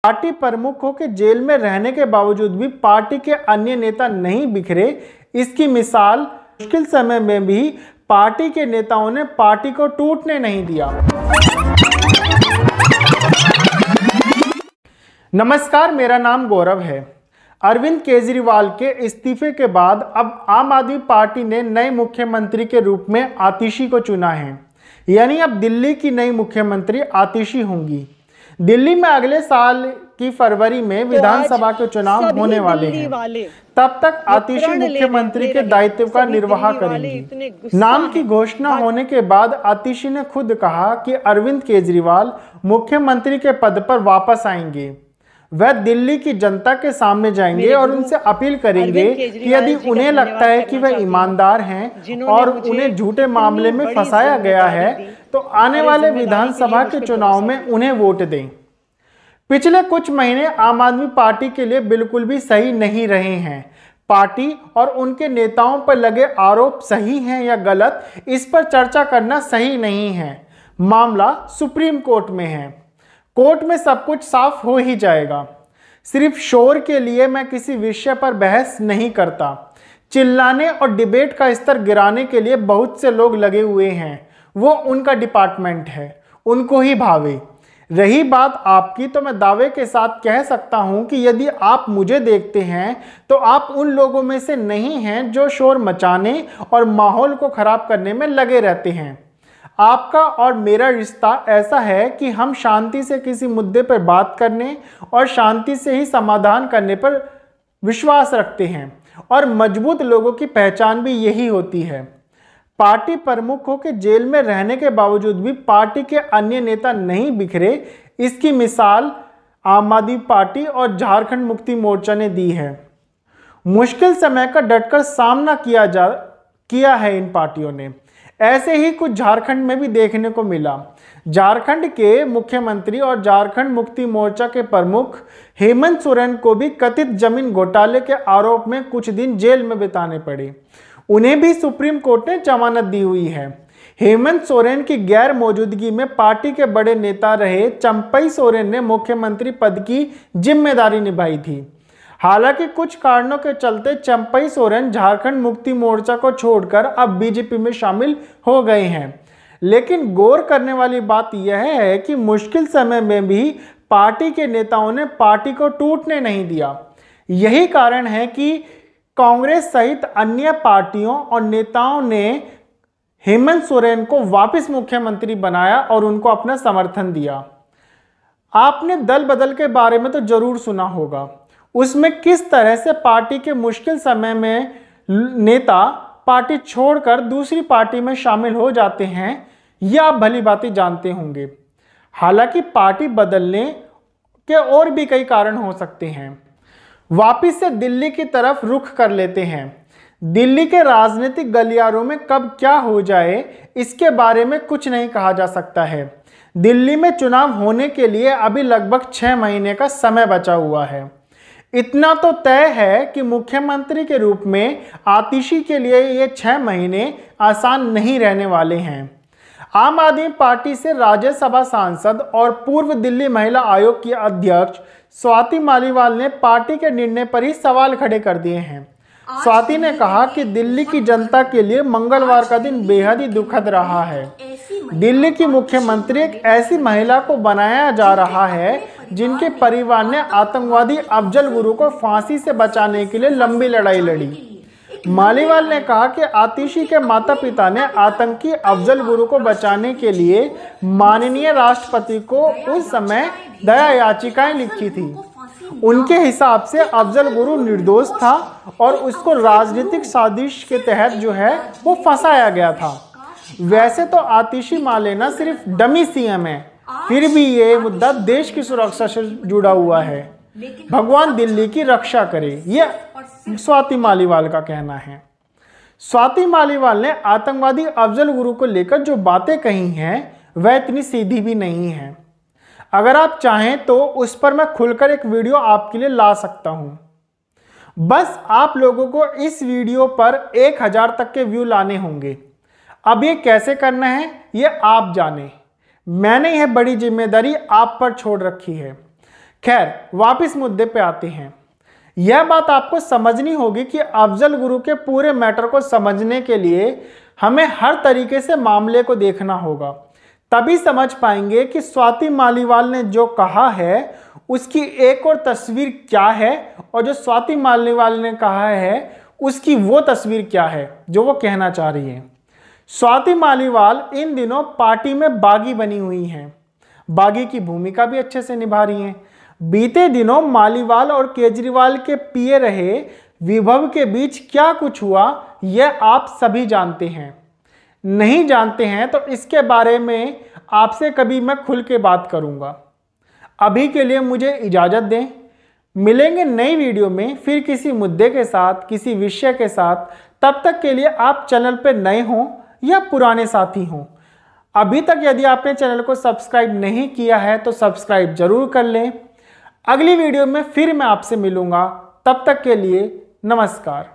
Party प्रमुखों के jail में रहने के बावजूद भी पार्टी के अन्य नेता नहीं बिखरे। इसकी मिसाल मुश्किल समय में भी पार्टी के नेताओं ने पार्टी को टूटने नहीं दिया। नमस्कार, मेरा नाम गौरव है। अरविंद केजरीवाल के इस्तीफे के बाद अब आम आदमी पार्टी ने नए मुख्यमंत्री के रूप में आतिशी को चुना है। यानी अब दिल्ली की नई मुख्यमंत्री आतिशी होंगी। दिल्ली में अगले साल की फरवरी में विधानसभा के चुनाव होने वाले हैं। तब तक आतिशी मुख्यमंत्री के दायित्व का निर्वाह करेंगी। नाम की घोषणा होने के बाद आतिशी ने खुद कहा कि अरविंद केजरीवाल मुख्यमंत्री के पद पर वापस आएंगे। वह दिल्ली की जनता के सामने जाएंगे और उनसे अपील करेंगे कि यदि उन्हें लगता है कि वह ईमानदार हैं और उन्हें झूठे मामले में फंसाया गया है तो आने वाले विधानसभा के चुनाव में उन्हें वोट दें। पिछले कुछ महीने आम आदमी पार्टी के लिए बिल्कुल भी सही नहीं रहे हैं। पार्टी और उनके नेताओं पर लगे आरोप सही हैं या गलत, इस पर चर्चा करना सही नहीं है। मामला सुप्रीम कोर्ट में है। कोर्ट में सब कुछ साफ हो ही जाएगा। सिर्फ शोर के लिए मैं किसी विषय पर बहस नहीं करता। चिल्लाने और डिबेट का स्तर गिराने के लिए बहुत से लोग लगे हुए हैं। वो उनका डिपार्टमेंट है, उनको ही भावे। रही बात आपकी, तो मैं दावे के साथ कह सकता हूं कि यदि आप मुझे देखते हैं तो आप उन लोगों में से नहीं हैं जो शोर मचाने और माहौल को खराब करने में लगे रहते हैं। आपका और मेरा रिश्ता ऐसा है कि हम शांति से किसी मुद्दे पर बात करने और शांति से ही समाधान करने पर विश्वास रखते हैं और मजबूत लोगों की पहचान भी यही होती है। पार्टी प्रमुखों के जेल में रहने के बावजूद भी पार्टी के अन्य नेता नहीं बिखरे। इसकी मिसाल आम आदमी पार्टी और झारखंड मुक्ति मोर्चा ने दी है। मुश्किल समय का डटकर सामना किया है इन पार्टियों ने। ऐसे ही कुछ झारखंड में भी देखने को मिला। झारखंड के मुख्यमंत्री और झारखंड मुक्ति मोर्चा के प्रमुख हेमंत सोरेन को भी कथित जमीन घोटाले के आरोप में कुछ दिन जेल में बिताने पड़े। उन्हें भी सुप्रीम कोर्ट ने जमानत दी हुई है। हेमंत सोरेन की गैर मौजूदगी में पार्टी के बड़े नेता रहे चंपई सोरेन ने मुख्यमंत्री पद की जिम्मेदारी निभाई थी। हालांकि कुछ कारणों के चलते चंपई सोरेन झारखंड मुक्ति मोर्चा को छोड़कर अब बीजेपी में शामिल हो गए हैं। लेकिन गौर करने वाली बात यह है कि मुश्किल समय में भी पार्टी के नेताओं ने पार्टी को टूटने नहीं दिया। यही कारण है कि कांग्रेस सहित अन्य पार्टियों और नेताओं ने हेमंत सोरेन को वापस मुख्यमंत्री बनाया और उनको अपना समर्थन दिया। आपने दल बदल के बारे में तो जरूर सुना होगा। उसमें किस तरह से पार्टी के मुश्किल समय में नेता पार्टी छोड़कर दूसरी पार्टी में शामिल हो जाते हैं, यह आप भली भांति जानते होंगे। हालांकि पार्टी बदलने के और भी कई कारण हो सकते हैं। वापिस से दिल्ली की तरफ रुख कर लेते हैं। दिल्ली के राजनीतिक गलियारों में कब क्या हो जाए इसके बारे में कुछ नहीं कहा जा सकता है। दिल्ली में चुनाव होने के लिए अभी लगभग 6 महीने का समय बचा हुआ है। इतना तो तय है कि मुख्यमंत्री के रूप में आतिशी के लिए ये 6 महीने आसान नहीं रहने वाले हैं। आम आदमी पार्टी से राज्यसभा सांसद और पूर्व दिल्ली महिला आयोग की अध्यक्ष स्वाति मालीवाल ने पार्टी के निर्णय पर ही सवाल खड़े कर दिए हैं। स्वाति ने कहा कि दिल्ली की जनता के लिए मंगलवार का दिन बेहद ही दुखद रहा है। दिल्ली की मुख्यमंत्री एक ऐसी महिला को बनाया जा रहा है जिनके परिवार ने आतंकवादी अफजल गुरु को फांसी से बचाने के लिए लंबी लड़ाई लड़ी। मालीवाल ने कहा कि आतिशी के माता पिता ने आतंकी अफजल गुरु को बचाने के लिए माननीय राष्ट्रपति को उस समय दया याचिकाएं लिखी थी। उनके हिसाब से अफजल गुरु निर्दोष था और उसको राजनीतिक साजिश के तहत जो है वो फंसाया गया था। वैसे तो आतिशी मालेना सिर्फ डमी सीएम है, फिर भी ये मुद्दा देश की सुरक्षा से जुड़ा हुआ है। भगवान दिल्ली की रक्षा करे, ये स्वाति मालीवाल का कहना है। स्वाति मालीवाल ने आतंकवादी अफजल गुरु को लेकर जो बातें कही हैं वह इतनी सीधी भी नहीं है। अगर आप चाहें तो उस पर मैं खुलकर एक वीडियो आपके लिए ला सकता हूं। बस आप लोगों को इस वीडियो पर 1000 तक के व्यू लाने होंगे। अब ये कैसे करना है ये आप जाने। मैंने यह बड़ी जिम्मेदारी आप पर छोड़ रखी है। खैर, वापिस मुद्दे पे आते हैं। यह बात आपको समझनी होगी कि अफजल गुरु के पूरे मैटर को समझने के लिए हमें हर तरीके से मामले को देखना होगा, तभी समझ पाएंगे कि स्वाति मालीवाल ने जो कहा है उसकी एक और तस्वीर क्या है और जो स्वाति मालीवाल ने कहा है उसकी वो तस्वीर क्या है जो वो कहना चाह रही है। स्वाति मालीवाल इन दिनों पार्टी में बागी बनी हुई हैं, बागी की भूमिका भी अच्छे से निभा रही हैं। बीते दिनों मालीवाल और केजरीवाल के पीए रहे विभव के बीच क्या कुछ हुआ यह आप सभी जानते हैं। नहीं जानते हैं तो इसके बारे में आपसे कभी मैं खुल के बात करूंगा। अभी के लिए मुझे इजाज़त दें। मिलेंगे नई वीडियो में फिर किसी मुद्दे के साथ, किसी विषय के साथ। तब तक के लिए आप चैनल पर नए हों या पुराने साथी हों, अभी तक यदि आपने चैनल को सब्सक्राइब नहीं किया है तो सब्सक्राइब जरूर कर लें। अगली वीडियो में फिर मैं आपसे मिलूंगा, तब तक के लिए नमस्कार।